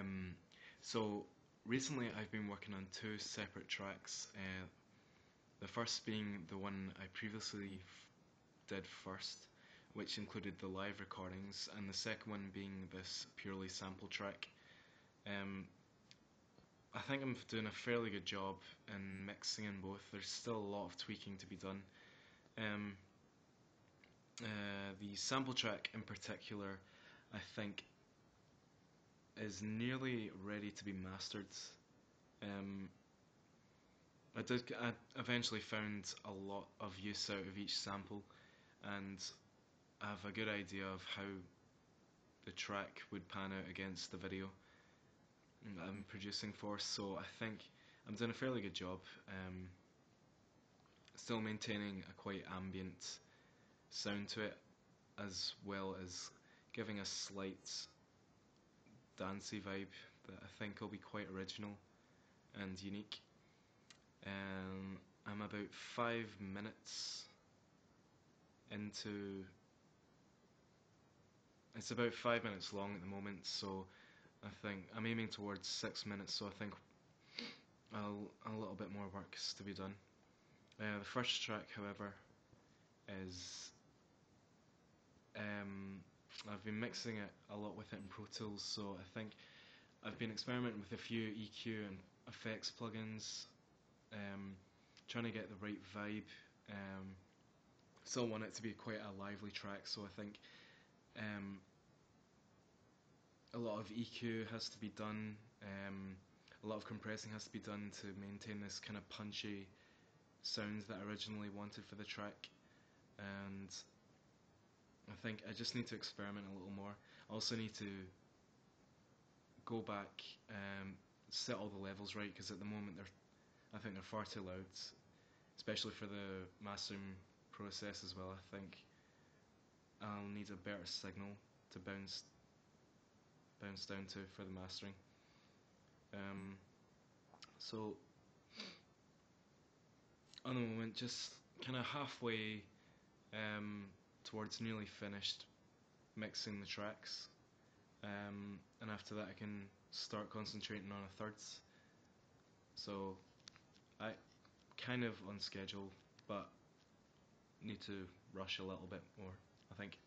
Um, so recently I've been working on two separate tracks. The first being the one I previously did first, which included the live recordings, and the second one being this purely sample track. Um, I think I'm doing a fairly good job in mixing in both. There's still a lot of tweaking to be done. Um, the sample track in particular, I think, is nearly ready to be mastered. Um, I eventually found a lot of use out of each sample, and I have a good idea of how the track would pan out against the video that I'm producing for. So I think I'm doing a fairly good job. Still maintaining a quite ambient sound to it, as well as giving a slight dancey vibe that I think will be quite original and unique. I'm about 5 minutes into. It's about 5 minutes long at the moment, so I think I'm aiming towards 6 minutes. So I think a little bit more work is to be done. The first track, however, is I've been mixing it a lot with it in Pro Tools, so I think I've been experimenting with a few EQ and effects plugins, trying to get the right vibe. Still want it to be quite a lively track, so I think a lot of EQ has to be done, a lot of compressing has to be done to maintain this kind of punchy sounds that I originally wanted for the track, and I think I just need to experiment a little more. I also need to go back, set all the levels right, because at the moment I think they're far too loud, especially for the mastering process as well. I think I'll need a better signal to bounce down to for the mastering. So at the moment, just kind of halfway towards nearly finished mixing the tracks, and after that I can start concentrating on a thirds. So I kind of on schedule, but need to rush a little bit more, I think.